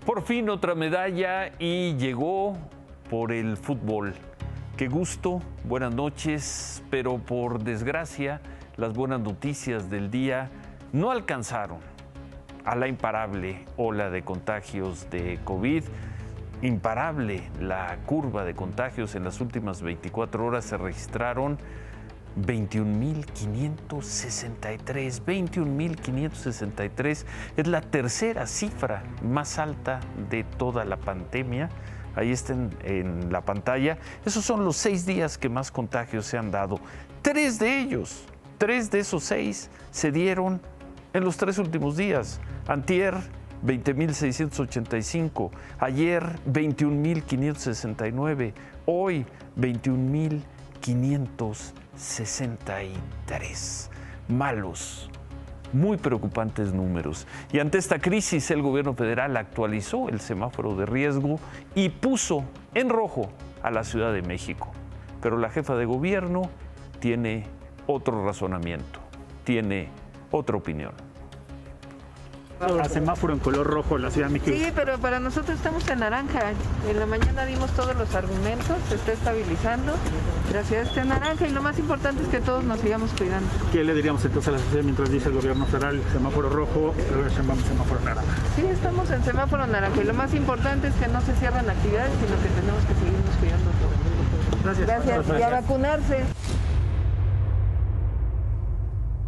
Por fin otra medalla y llegó por el fútbol. Qué gusto, buenas noches, pero por desgracia las buenas noticias del día no alcanzaron a la imparable ola de contagios de COVID. Imparable la curva de contagios. En las últimas 24 horas se registraron 21.563. 21.563 es la tercera cifra más alta de toda la pandemia. Ahí está en la pantalla. Esos son los 6 días que más contagios se han dado. 3 de esos 6 se dieron en los 3 últimos días. Antier, 20.685. Ayer, 21.569. Hoy, 21.563. Malos, muy preocupantes números. Y ante esta crisis, el gobierno federal actualizó el semáforo de riesgo y puso en rojo a la Ciudad de México. Pero la jefa de gobierno tiene otro razonamiento, tiene otra opinión. A semáforo en color rojo la Ciudad de México. Sí, pero para nosotros estamos en naranja. En la mañana dimos todos los argumentos, se está estabilizando, la ciudad está en naranja y lo más importante es que todos nos sigamos cuidando. ¿Qué le diríamos entonces a la sociedad mientras dice el gobierno federal semáforo rojo, luego llamamos semáforo naranja? Sí, estamos en semáforo naranja y lo más importante es que no se cierran actividades, sino que tenemos que seguirnos cuidando todos. Gracias. Y a vacunarse.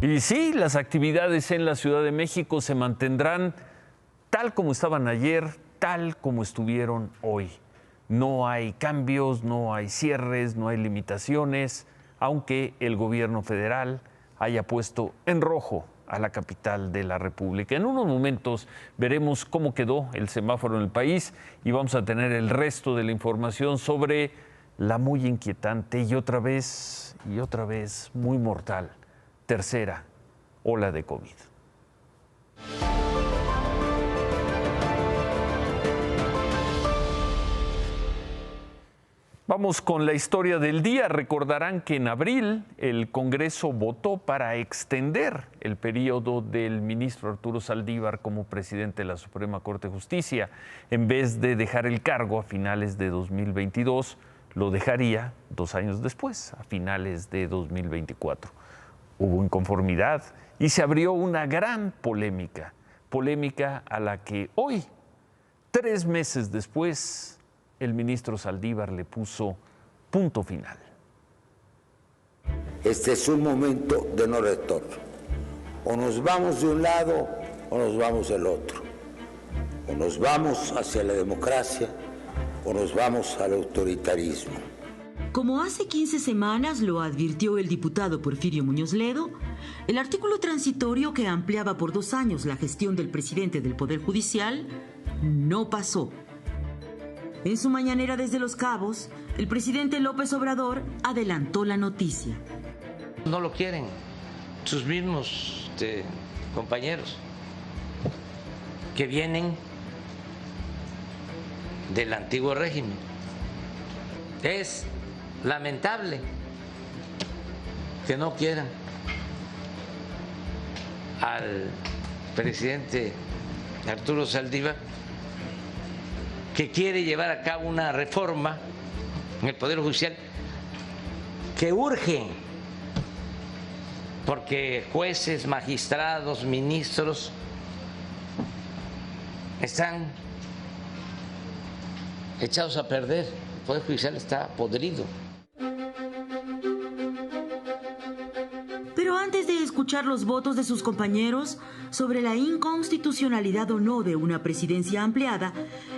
Y sí, las actividades en la Ciudad de México se mantendrán tal como estaban ayer, tal como estuvieron hoy. No hay cambios, no hay cierres, no hay limitaciones, aunque el gobierno federal haya puesto en rojo a la capital de la República. En unos momentos veremos cómo quedó el semáforo en el país y vamos a tener el resto de la información sobre la muy inquietante y otra vez muy mortal tercera ola de COVID. Vamos con la historia del día. Recordarán que en abril el Congreso votó para extender el periodo del ministro Arturo Saldívar como presidente de la Suprema Corte de Justicia. En vez de dejar el cargo a finales de 2022, lo dejaría 2 años después, a finales de 2024. Hubo inconformidad y se abrió una gran polémica a la que hoy, 3 meses después, el ministro Saldívar le puso punto final. Este es un momento de no retorno. O nos vamos de un lado o nos vamos del otro. O nos vamos hacia la democracia o nos vamos al autoritarismo. Como hace 15 semanas lo advirtió el diputado Porfirio Muñoz Ledo, el artículo transitorio que ampliaba por 2 años la gestión del presidente del Poder Judicial no pasó. En su mañanera desde Los Cabos, el presidente López Obrador adelantó la noticia. No lo quieren sus mismos compañeros que vienen del antiguo régimen. Es lamentable que no quieran al presidente Arturo Saldívar, que quiere llevar a cabo una reforma en el Poder Judicial que urge, porque jueces, magistrados, ministros están echados a perder. El Poder Judicial está podrido. Pero antes de escuchar los votos de sus compañeros sobre la inconstitucionalidad o no de una presidencia ampliada,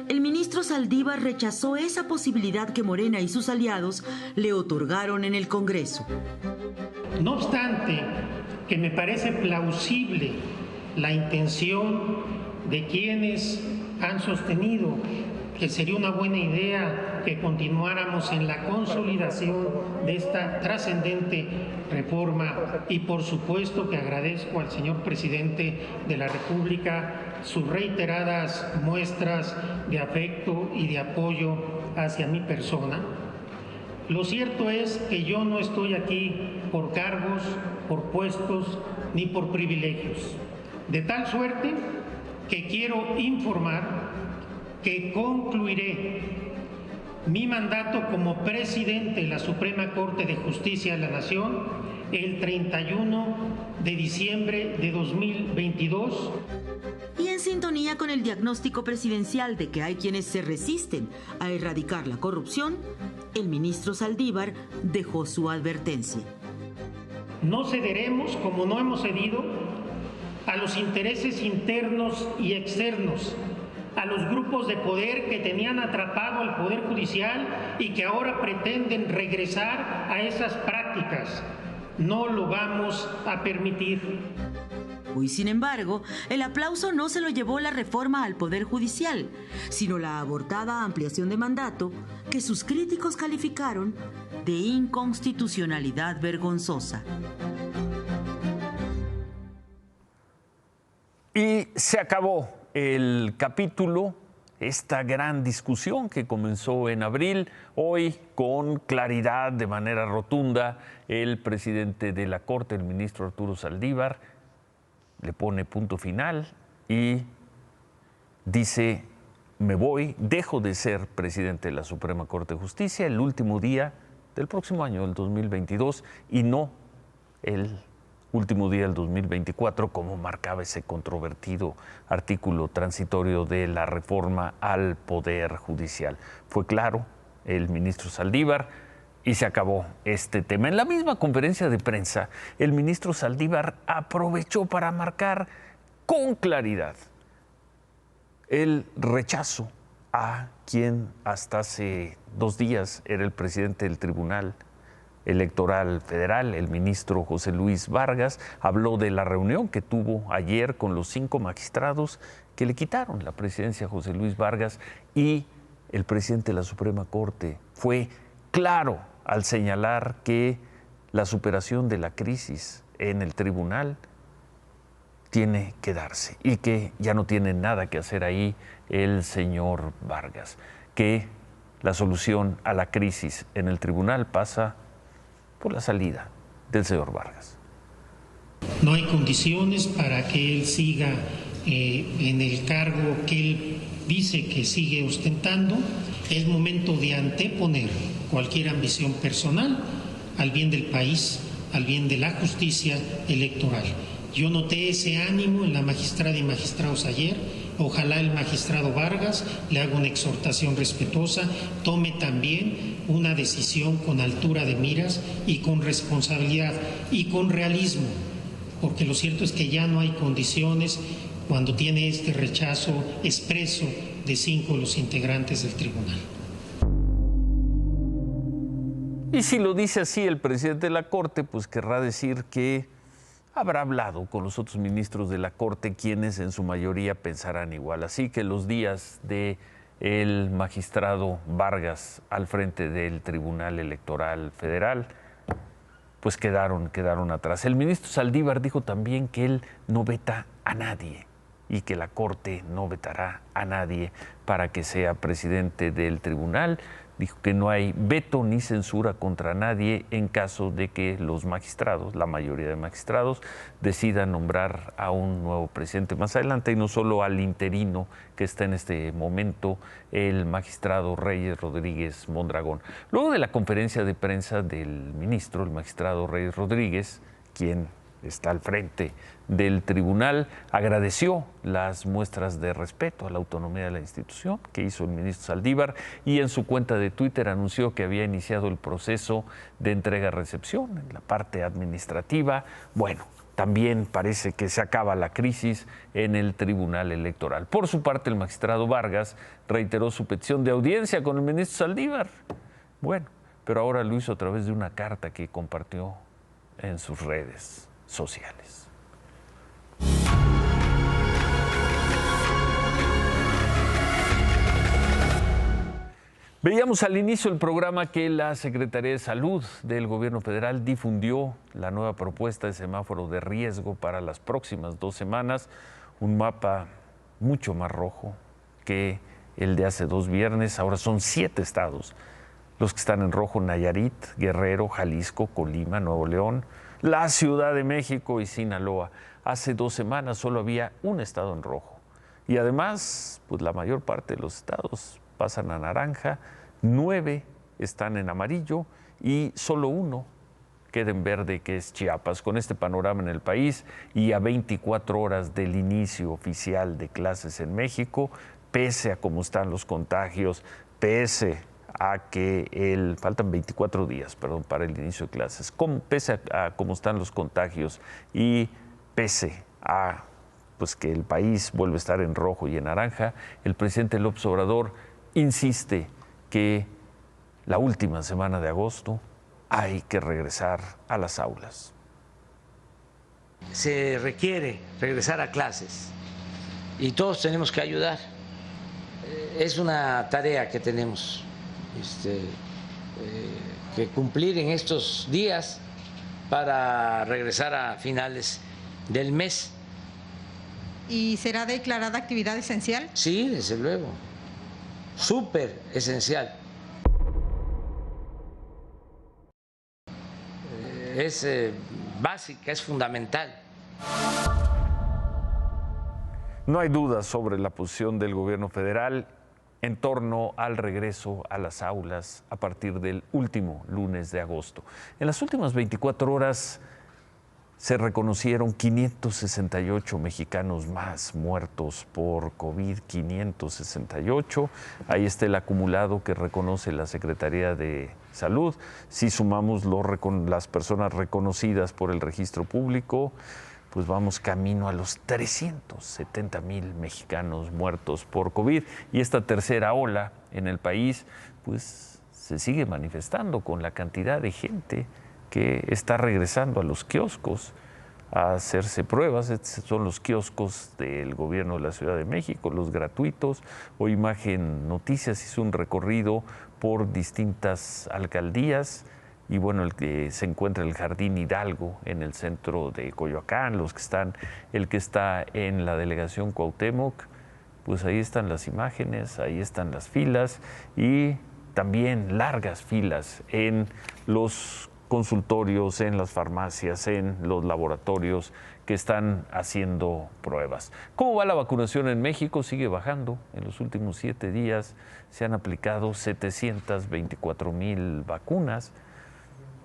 el ministro Saldívar rechazó esa posibilidad que Morena y sus aliados le otorgaron en el Congreso. No obstante, que me parece plausible la intención de quienes han sostenido que sería una buena idea que continuáramos en la consolidación de esta trascendente reforma, y por supuesto que agradezco al señor presidente de la República sus reiteradas muestras de afecto y de apoyo hacia mi persona. Lo cierto es que yo no estoy aquí por cargos, por puestos ni por privilegios, de tal suerte que quiero informar que concluiré mi mandato como presidente de la Suprema Corte de Justicia de la Nación el 31 de diciembre de 2022. Y en sintonía con el diagnóstico presidencial de que hay quienes se resisten a erradicar la corrupción, el ministro Saldívar dejó su advertencia. No cederemos, como no hemos cedido, a los intereses internos y externos, a los grupos de poder que tenían atrapado al Poder Judicial y que ahora pretenden regresar a esas prácticas. No lo vamos a permitir. Hoy, sin embargo, el aplauso no se lo llevó la reforma al Poder Judicial, sino la abortada ampliación de mandato que sus críticos calificaron de inconstitucionalidad vergonzosa. Y se acabó el capítulo, esta gran discusión que comenzó en abril. Hoy, con claridad, de manera rotunda, el presidente de la Corte, el ministro Arturo Saldívar, le pone punto final y dice: me voy, dejo de ser presidente de la Suprema Corte de Justicia el último día del próximo año, el 2022, y no el último día del 2024, como marcaba ese controvertido artículo transitorio de la reforma al Poder Judicial. Fue claro el ministro Saldívar y se acabó este tema. En la misma conferencia de prensa, el ministro Saldívar aprovechó para marcar con claridad el rechazo a quien hasta hace 2 días era el presidente del Tribunal Electoral Federal, el ministro José Luis Vargas. Habló de la reunión que tuvo ayer con los 5 magistrados que le quitaron la presidencia a José Luis Vargas, y el presidente de la Suprema Corte fue claro al señalar que la superación de la crisis en el tribunal tiene que darse y que ya no tiene nada que hacer ahí el señor Vargas, que la solución a la crisis en el tribunal pasa por la salida del señor Vargas. No hay condiciones para que él siga en el cargo que él dice que sigue ostentando. Es momento de anteponer cualquier ambición personal al bien del país, al bien de la justicia electoral. Yo noté ese ánimo en la magistrada y magistrados ayer. Ojalá el magistrado Vargas le haga una exhortación respetuosa, tome también una decisión con altura de miras y con responsabilidad y con realismo, porque lo cierto es que ya no hay condiciones cuando tiene este rechazo expreso de 5 de los integrantes del tribunal. Y si lo dice así el presidente de la Corte, pues querrá decir que habrá hablado con los otros ministros de la Corte, quienes en su mayoría pensarán igual. Así que los días de el magistrado Vargas al frente del Tribunal Electoral Federal, pues quedaron atrás. El ministro Saldívar dijo también que él no veta a nadie y que la Corte no vetará a nadie para que sea presidente del tribunal. Dijo que no hay veto ni censura contra nadie en caso de que los magistrados, la mayoría de magistrados, decidan nombrar a un nuevo presidente más adelante, y no solo al interino que está en este momento, el magistrado Reyes Rodríguez Mondragón. Luego de la conferencia de prensa del ministro, el magistrado Reyes Rodríguez, quien está al frente del tribunal, agradeció las muestras de respeto a la autonomía de la institución que hizo el ministro Saldívar, y en su cuenta de Twitter anunció que había iniciado el proceso de entrega-recepción en la parte administrativa. Bueno, también parece que se acaba la crisis en el Tribunal Electoral. Por su parte, el magistrado Vargas reiteró su petición de audiencia con el ministro Saldívar. Bueno, pero ahora lo hizo a través de una carta que compartió en sus redes sociales. Veíamos al inicio del programa que la Secretaría de Salud del Gobierno Federal difundió la nueva propuesta de semáforo de riesgo para las próximas 2 semanas, un mapa mucho más rojo que el de hace 2 viernes. Ahora son 7 estados los que están en rojo: Nayarit, Guerrero, Jalisco, Colima, Nuevo León, la Ciudad de México y Sinaloa. Hace 2 semanas solo había un estado en rojo, Y además, pues la mayor parte de los estados pasan a naranja, 9 están en amarillo y solo 1 queda en verde, que es Chiapas. Con este panorama en el país y a 24 horas del inicio oficial de clases en México, pese a cómo están los contagios, pese a que faltan 24 días, para el inicio de clases, pese a cómo están los contagios y pese a pues que el país vuelve a estar en rojo y en naranja, el presidente López Obrador insiste que la última semana de agosto hay que regresar a las aulas. Se requiere regresar a clases y todos tenemos que ayudar. Es una tarea que tenemos que cumplir en estos días para regresar a finales del mes. ¿Y será declarada actividad esencial? Sí, desde luego. Súper esencial. Es básica, es fundamental. No hay duda sobre la posición del gobierno federal en torno al regreso a las aulas a partir del último lunes de agosto. En las últimas 24 horas se reconocieron 568 mexicanos más muertos por COVID, 568. Ahí está el acumulado que reconoce la Secretaría de Salud. Si sumamos las personas reconocidas por el registro público, pues vamos camino a los 370,000 mexicanos muertos por COVID. Y esta tercera ola en el país, pues se sigue manifestando con la cantidad de gente que está regresando a los kioscos a hacerse pruebas. Estos son los kioscos del gobierno de la Ciudad de México, los gratuitos. Hoy Imagen Noticias hizo un recorrido por distintas alcaldías y bueno, el que se encuentra el Jardín Hidalgo en el centro de Coyoacán, el que está en la delegación Cuauhtémoc, pues ahí están las imágenes, ahí están las filas y también largas filas en los consultorios, en las farmacias, en los laboratorios que están haciendo pruebas. ¿Cómo va la vacunación en México? Sigue bajando. En los últimos 7 días se han aplicado 724,000 vacunas.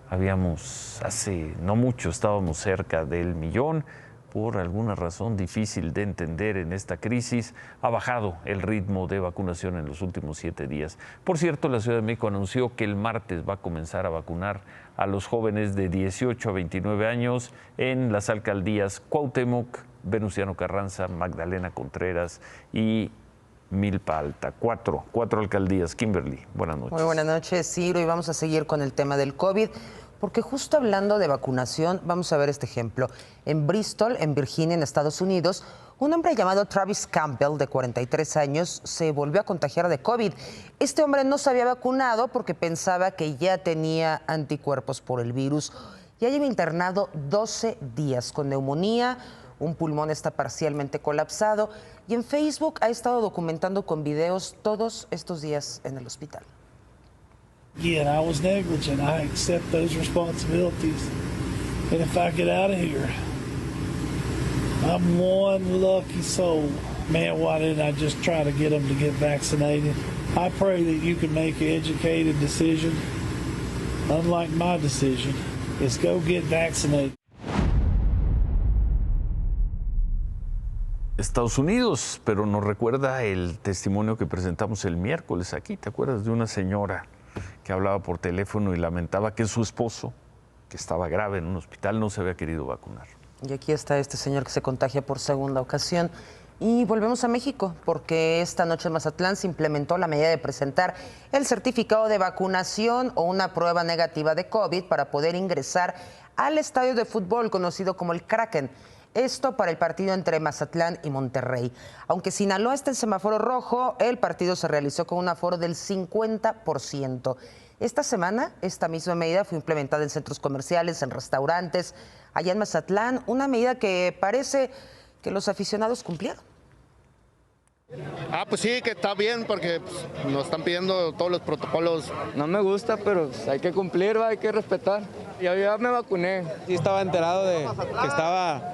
Hace no mucho estábamos cerca del 1,000,000. Por alguna razón difícil de entender en esta crisis, ha bajado el ritmo de vacunación en los últimos 7 días. Por cierto, la Ciudad de México anunció que el martes va a comenzar a vacunar a los jóvenes de 18 a 29 años en las alcaldías Cuauhtémoc, Venustiano Carranza, Magdalena Contreras y Milpa Alta. Cuatro alcaldías. Kimberly, buenas noches. Muy buenas noches, Ciro, y vamos a seguir con el tema del COVID. Porque justo hablando de vacunación, vamos a ver este ejemplo. En Bristol, en Virginia, en Estados Unidos, un hombre llamado Travis Campbell, de 43 años, se volvió a contagiar de COVID. Este hombre no se había vacunado porque pensaba que ya tenía anticuerpos por el virus. Ya lleva internado 12 días con neumonía, un pulmón está parcialmente colapsado y en Facebook ha estado documentando con videos todos estos días en el hospital. Again, I was negligent. I accept those responsibilities. And if I get out of here, I'm one lucky soul. Man, why didn't I just try to get them to get vaccinated? I pray that you can make an educated decision, unlike my decision. Is go get vaccinated. Estados Unidos, pero nos recuerda el testimonio que presentamos el miércoles aquí. ¿Te acuerdas de una señora que hablaba por teléfono y lamentaba que su esposo, que estaba grave en un hospital, no se había querido vacunar? Y aquí está este señor que se contagia por segunda ocasión. Y volvemos a México, porque esta noche en Mazatlán se implementó la medida de presentar el certificado de vacunación o una prueba negativa de COVID para poder ingresar al estadio de fútbol conocido como el Kraken. Esto para el partido entre Mazatlán y Monterrey. Aunque Sinaloa está en semáforo rojo, el partido se realizó con un aforo del 50%. Esta semana, esta misma medida fue implementada en centros comerciales, en restaurantes, allá en Mazatlán, una medida que parece que los aficionados cumplieron. Pues sí, que está bien porque nos están pidiendo todos los protocolos. No me gusta, pero hay que cumplir, hay que respetar. Yo ya me vacuné. Sí estaba enterado de que estaba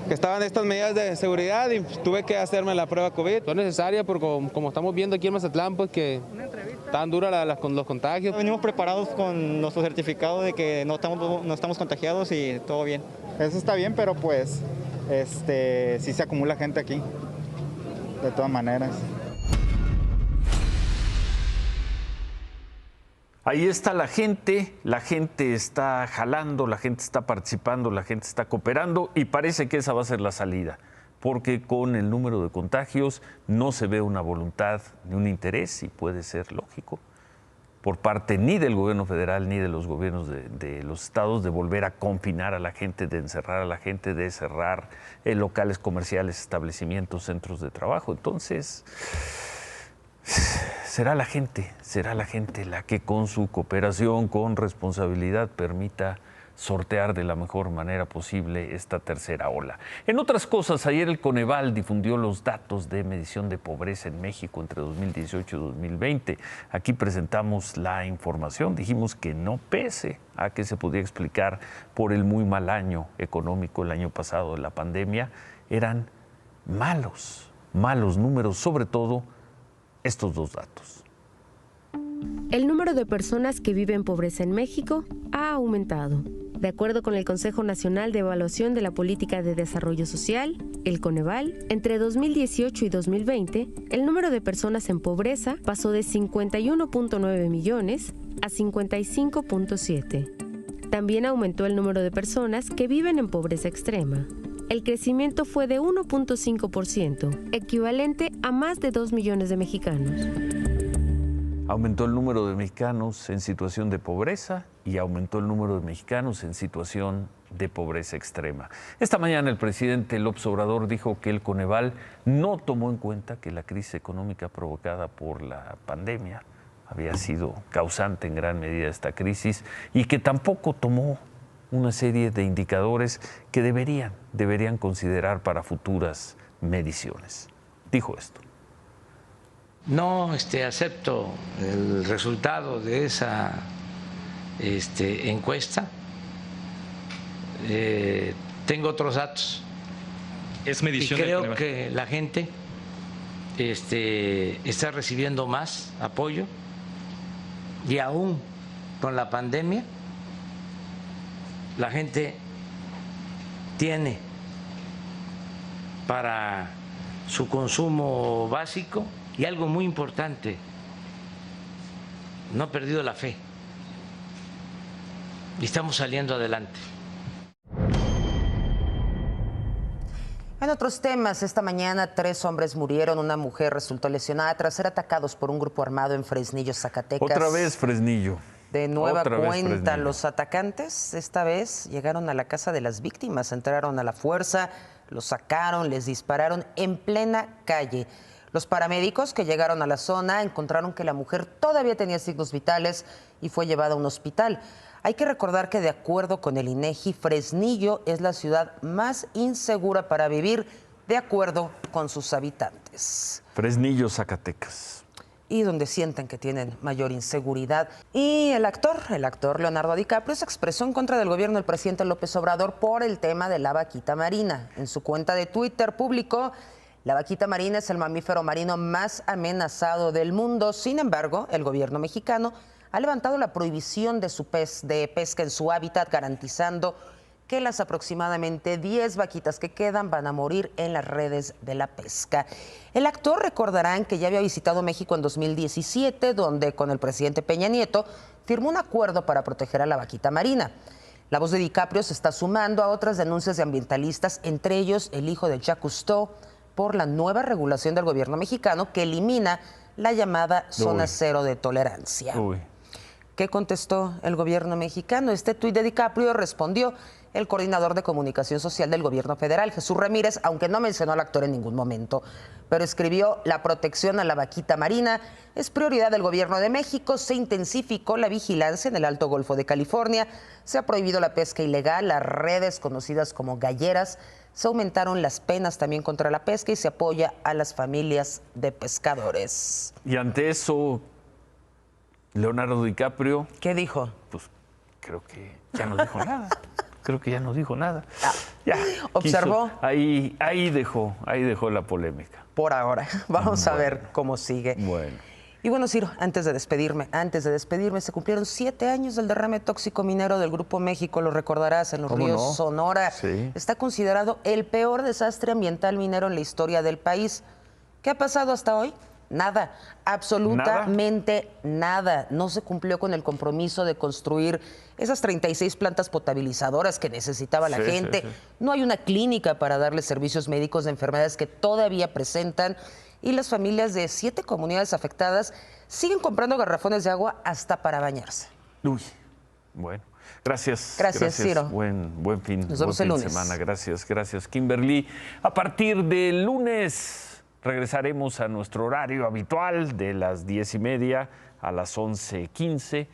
que estaban estas medidas de seguridad y tuve que hacerme la prueba COVID. Son necesarias porque como estamos viendo aquí en Mazatlán, pues que tan dura con los contagios. Venimos preparados con nuestro certificado de que no estamos contagiados y todo bien. Eso está bien, pero pues sí se acumula gente aquí, de todas maneras. Ahí está la gente está jalando, la gente está participando, la gente está cooperando y parece que esa va a ser la salida, porque con el número de contagios no se ve una voluntad ni un interés, y puede ser lógico, por parte ni del gobierno federal ni de los gobiernos de los estados, de volver a confinar a la gente, de encerrar a la gente, de cerrar locales comerciales, establecimientos, centros de trabajo. Entonces, será la gente la que con su cooperación, con responsabilidad, permita sortear de la mejor manera posible esta tercera ola. En otras cosas, ayer el Coneval difundió los datos de medición de pobreza en México entre 2018 y 2020. Aquí presentamos la información. Dijimos que no, pese a que se podía explicar por el muy mal año económico el año pasado de la pandemia, eran malos números, sobre todo estos dos datos. El número de personas que viven en pobreza en México ha aumentado. De acuerdo con el Consejo Nacional de Evaluación de la Política de Desarrollo Social, el Coneval, entre 2018 y 2020, el número de personas en pobreza pasó de 51.9 millones a 55.7. También aumentó el número de personas que viven en pobreza extrema. El crecimiento fue de 1.5%, equivalente a más de 2 millones de mexicanos. Aumentó el número de mexicanos en situación de pobreza y aumentó el número de mexicanos en situación de pobreza extrema. Esta mañana el presidente López Obrador dijo que el Coneval no tomó en cuenta que la crisis económica provocada por la pandemia había sido causante en gran medida de esta crisis y que tampoco tomó una serie de indicadores que deberían considerar para futuras mediciones. Dijo esto. No acepto el resultado de esa encuesta. Tengo otros datos. Es medición. Y creo que la gente está recibiendo más apoyo y aún con la pandemia la gente tiene para su consumo básico. Y algo muy importante, no ha perdido la fe y estamos saliendo adelante. En otros temas, esta mañana 3 hombres murieron, una mujer resultó lesionada tras ser atacados por un grupo armado en Fresnillo, Zacatecas. Otra vez Fresnillo. De nueva cuenta, los atacantes esta vez llegaron a la casa de las víctimas, entraron a la fuerza, los sacaron, les dispararon en plena calle. Los paramédicos que llegaron a la zona encontraron que la mujer todavía tenía signos vitales y fue llevada a un hospital. Hay que recordar que de acuerdo con el INEGI, Fresnillo es la ciudad más insegura para vivir, de acuerdo con sus habitantes. Fresnillo, Zacatecas. Y donde sienten que tienen mayor inseguridad. Y el actor Leonardo DiCaprio se expresó en contra del gobierno del presidente López Obrador por el tema de la vaquita marina. En su cuenta de Twitter publicó: la vaquita marina es el mamífero marino más amenazado del mundo. Sin embargo, el gobierno mexicano ha levantado la prohibición de pesca en su hábitat, garantizando que las aproximadamente 10 vaquitas que quedan van a morir en las redes de la pesca. El actor, recordarán que ya había visitado México en 2017, donde con el presidente Peña Nieto firmó un acuerdo para proteger a la vaquita marina. La voz de DiCaprio se está sumando a otras denuncias de ambientalistas, entre ellos el hijo de Jacques Cousteau, por la nueva regulación del gobierno mexicano que elimina la llamada zona cero de tolerancia. ¿Qué contestó el gobierno mexicano? Este tuit de DiCaprio respondió el coordinador de comunicación social del gobierno federal, Jesús Ramírez, aunque no mencionó al actor en ningún momento, pero escribió: la protección a la vaquita marina es prioridad del gobierno de México, se intensificó la vigilancia en el Alto Golfo de California, se ha prohibido la pesca ilegal, las redes conocidas como galleras, se aumentaron las penas también contra la pesca y se apoya a las familias de pescadores. Y ante eso, Leonardo DiCaprio... ¿Qué dijo? Pues creo que ya no dijo nada. Creo que ya no dijo nada. Ya, ¿Observó? Ahí dejó la polémica. Por ahora. Vamos a ver cómo sigue. Bueno. Y bueno, Ciro, antes de despedirme, se cumplieron 7 años del derrame tóxico minero del Grupo México, lo recordarás, en los ríos Sonora. Sí. Está considerado el peor desastre ambiental minero en la historia del país. ¿Qué ha pasado hasta hoy? Nada, absolutamente nada. No se cumplió con el compromiso de construir esas 36 plantas potabilizadoras que necesitaba la gente. No hay una clínica para darle servicios médicos de enfermedades que todavía presentan. Y las familias de 7 comunidades afectadas siguen comprando garrafones de agua hasta para bañarse. Uy, bueno. Gracias. Gracias, Ciro. Buen fin. Nos vemos el lunes. De semana. Gracias, Kimberly. A partir del lunes regresaremos a nuestro horario habitual de las 10:30 a las 11:15.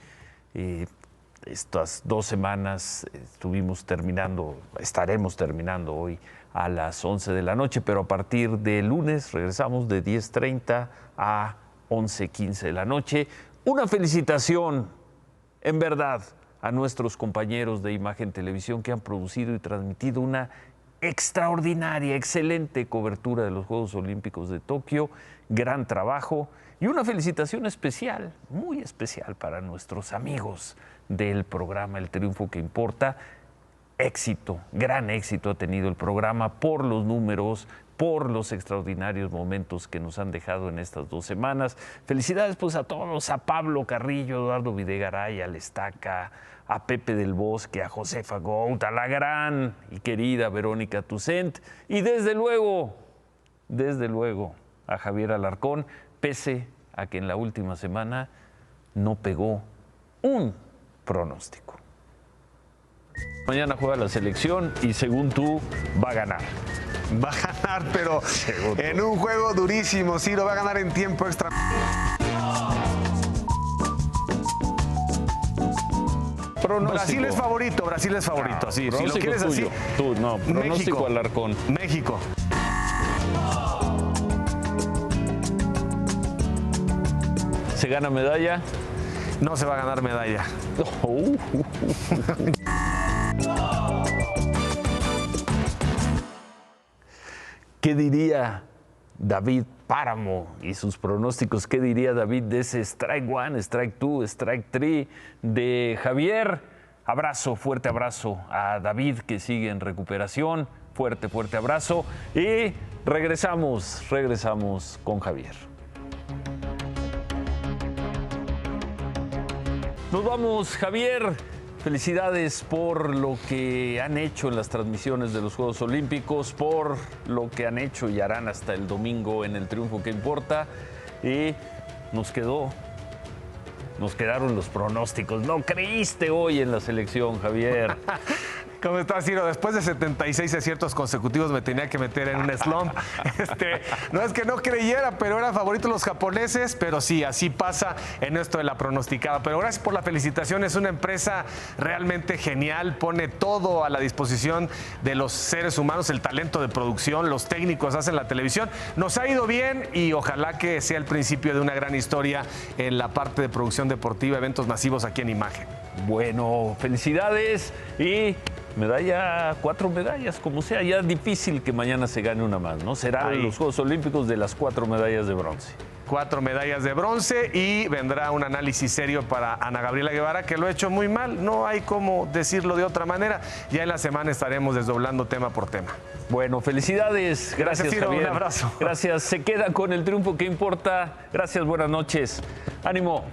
Estas 2 semanas estaremos terminando hoy a las 11 de la noche, pero a partir de lunes regresamos de 10:30 a 11:15 de la noche. Una felicitación, en verdad, a nuestros compañeros de Imagen Televisión que han producido y transmitido una extraordinaria, excelente cobertura de los Juegos Olímpicos de Tokio. Gran trabajo y una felicitación especial, muy especial para nuestros amigos del programa El Triunfo que Importa. Éxito, gran éxito ha tenido el programa por los números, por los extraordinarios momentos que nos han dejado en estas 2 semanas. Felicidades pues a todos, a Pablo Carrillo, Eduardo Videgaray, a Lestaca, a Pepe del Bosque, a Josefa Gout, a la gran y querida Verónica Tucent y desde luego, a Javier Alarcón, pese a que en la última semana no pegó un pronóstico. Mañana juega la selección y según tú va a ganar. Va a ganar, pero en un juego durísimo, Ciro, va a ganar en tiempo extra. Pronóstico. Brasil es favorito, así. Si lo quieres tuyo. así. Tú, no, pronóstico México, Alarcón. México. ¿Se gana medalla? No se va a ganar medalla. ¿Qué diría David Páramo y sus pronósticos? ¿Qué diría David de ese strike 1, strike 2, strike 3 de Javier? Fuerte abrazo a David que sigue en recuperación. Fuerte abrazo. Y regresamos con Javier. Nos vamos, Javier. Felicidades por lo que han hecho en las transmisiones de los Juegos Olímpicos, por lo que han hecho y harán hasta el domingo en El Triunfo que Importa. Y nos quedaron los pronósticos. No creíste hoy en la selección, Javier. ¿Cómo estás, Ciro? Después de 76 aciertos consecutivos me tenía que meter en un slump. No es que no creyera, pero eran favoritos los japoneses, pero sí, así pasa en esto de la pronosticada. Pero gracias por la felicitación, es una empresa realmente genial, pone todo a la disposición de los seres humanos, el talento de producción, los técnicos hacen la televisión. Nos ha ido bien y ojalá que sea el principio de una gran historia en la parte de producción deportiva, eventos masivos aquí en Imagen. Bueno, felicidades y 4 medallas, como sea. Ya es difícil que mañana se gane una más, ¿no? Serán los Juegos Olímpicos de las 4 medallas de bronce. 4 medallas de bronce y vendrá un análisis serio para Ana Gabriela Guevara, que lo ha hecho muy mal. No hay cómo decirlo de otra manera. Ya en la semana estaremos desdoblando tema por tema. Bueno, felicidades. Gracias, Ciro, Javier. un abrazo. Gracias. Se queda con El Triunfo que Importa. Gracias, buenas noches. Ánimo.